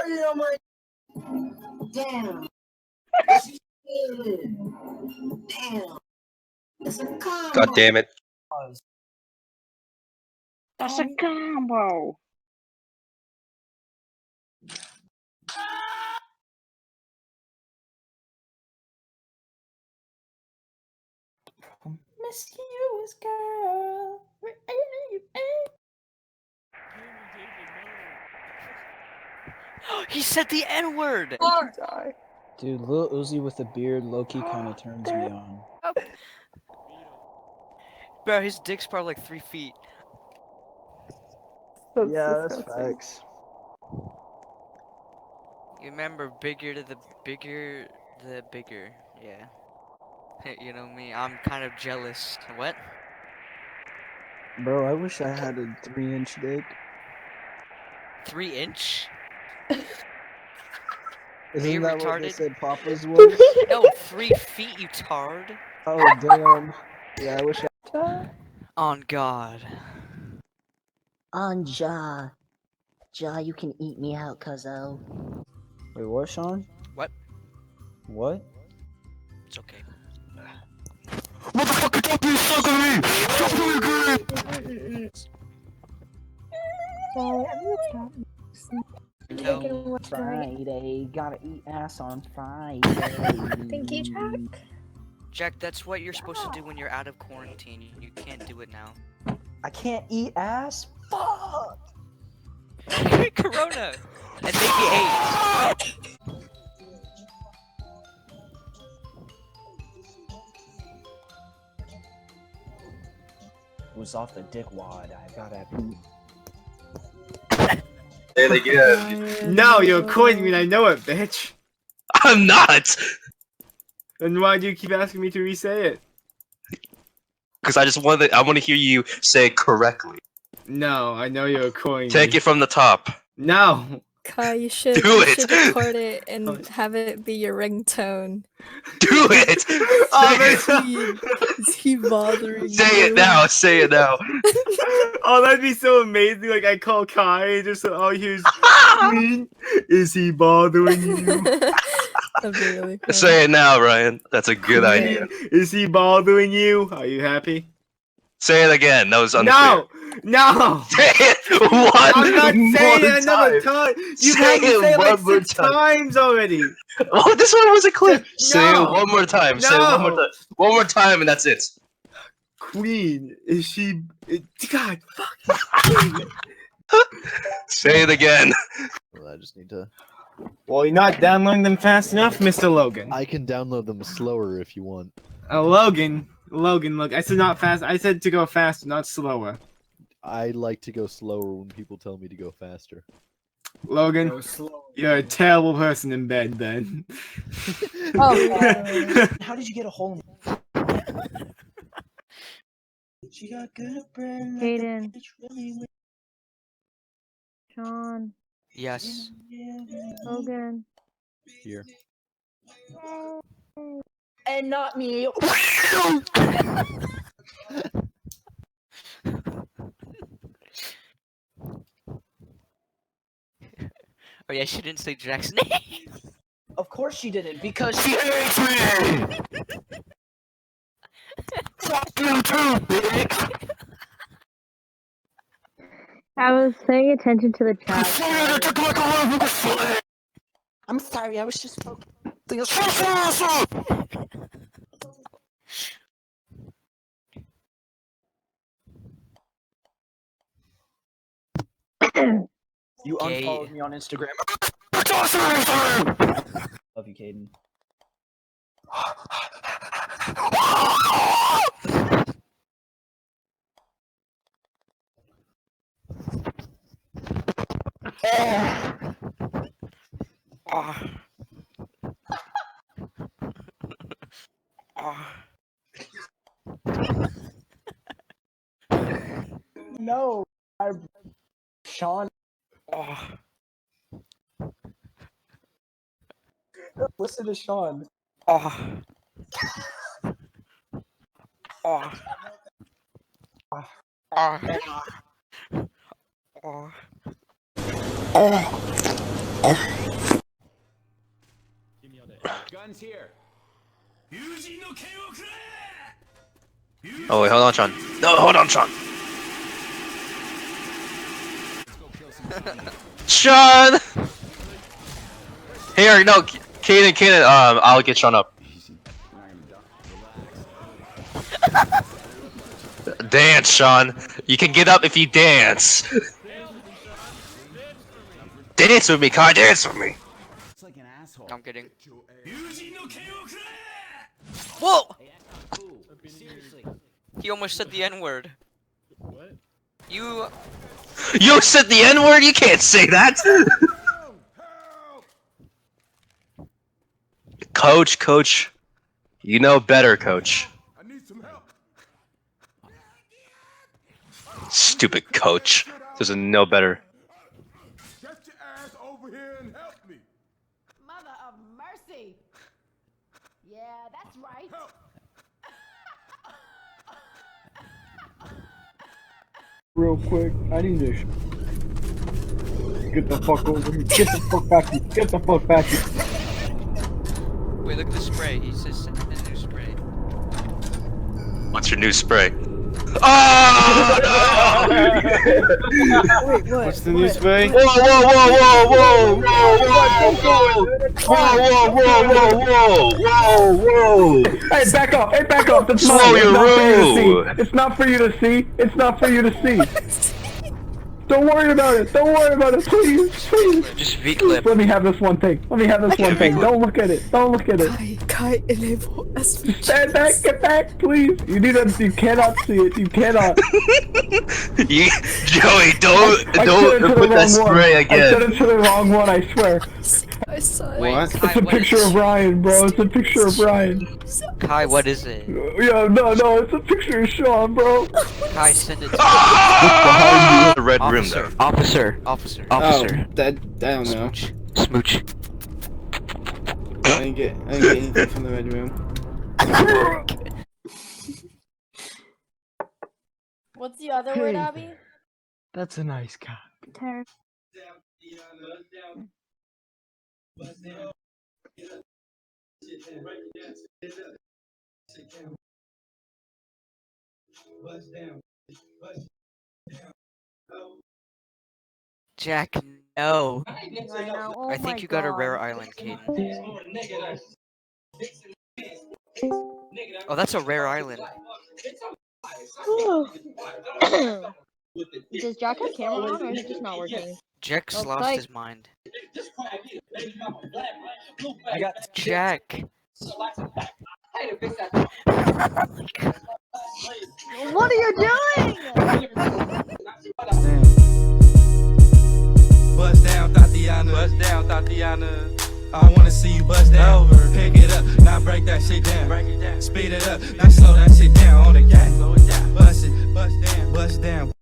farted on my. Damn. Damn. It's a combo. God damn it. That's a combo. Promiscuous girl. He said the N-word! Dude, Lil Uzi with a beard low-key kind of turns me on. Bro, his dick's probably like 3 feet. Yeah, that's facts. You remember bigger, the bigger. Yeah. You know me, I'm kind of jealous. What? Bro, I wish I had a 3-inch dick. 3-inch? Isn't that what they retarded? said Papa's was? No, 3 feet, you tard. Oh, damn. Yeah, I wish I... On God. On Ja. Ja, you can eat me out, cuzzo. Wait, what, Sean? What? What? It's okay. Motherfucker, don't be stuck on me! Don't be again! No. Friday, gotta eat ass on Friday. Thank you, Jack. Jack, that's what you're supposed to do when you're out of quarantine. You can't do it now. I can't eat ass? Fuck! Corona! And maybe AIDS. Was off the dick wad. I gotta... Say it again. No, you're quitting me and I know it, bitch. I'm not! Then why do you keep asking me to re-say it? Because I want to hear you say it correctly. No, I know you're quitting Take me. it from the top. No! Kai, you should, Do you it. should record it and have it be your ringtone. Do it! Is he bothering Say you? it now, say it now. Oh, that'd be so amazing. Like, I call Kai and just, oh, here's Queen. Is he bothering you? That'd be really funny. Say it now, Ryan. That's a good idea. Is he bothering you? Are you happy? Say it again. That was unfair. No! No! Say it one I'm not saying more it another time. time! You've Say had me it say it like one more 6 time. times already! Oh, this one wasn't clear. Say it No. one more time. Say it one more No. time. One more time, and that's it. Queen, is she... God, fucking Say it again. Well, I just need to. Well, you're not downloading them fast enough, Mr. Logan. I can download them slower if you want. Logan, look, I said not fast. I said to go faster, not slower. I like to go slower when people tell me to go faster. Logan, you're a terrible person in bed, then. Oh, how did you get a hole in... She got good bread. Hayden. Sean. Yes. Logan. Here. And not me. Oh yeah, she didn't say Jack's name. Of course she didn't, because she hates me! Fuck you too, bitch! I was paying attention to the chat. I'm sorry, I was just focusing. You Gay. unfollowed me on Instagram. Love you, Caden. No, Sean. Listen to Sean. Guns here. Oh wait, hold on, Sean. No, hold on, Sean. Sean. Here, no, Kaden. I'll get Sean up. Dance, Sean. You can get up if you dance. Dance with me, Kai. Dance with me. It's like an asshole. I'm kidding. Whoa! Seriously. He almost said the N-word. What? You. You said the N-word. You can't say that. Coach. You know better, Coach. I need some help. Stupid coach. Doesn't know better. Get your ass over here and help me. Mother of mercy. Yeah, that's right. Help. Real quick, I need to get the fuck over here. Get the fuck back here. Get the fuck back here. Wait, look at the spray. He says send a new spray. What's your new spray? Oh no! Wait, what? What's the new spray? Whoa! Hey, back up! Hey, back up! That's Slow mine. your roll. It's not for you to see. It's not for you to see. Don't worry about it. Don't worry about it. Please. Just Please, V-clip. let me have this one thing. Let me have this one thing. Don't look at it. Don't look at it. Kai elevo as Stand back. Get back, please. You cannot see it. You cannot. Joey, don't I said it to the put that wrong spray one. I said again. it to the wrong one. I swear. I saw it. Wait, What? Kai, It's a what picture is- of Ryan, bro. It's a picture of Ryan. Kai, what is it? Yeah, no, it's a picture of Sean, bro. Kai, send it to Ah! The red rim there. Officer. Oh, that I don't know. Smooch. I didn't get anything from the red room. What's the other word, Abby? That's a nice cat. Jack, no. I know. Oh I think my you got a God. rare island, Caden. Oh, that's a rare island. Does Jack have camera on, or is it just not working? Jack's Oh, lost Kai. his mind. I got Jack. What are you doing? Bust down, Tatiana. Bust down, Tatiana. I wanna see you bust down. Pick it up, now break that shit down. Speed it up, now slow that shit down on the gang. Bust it, bust down, bust down.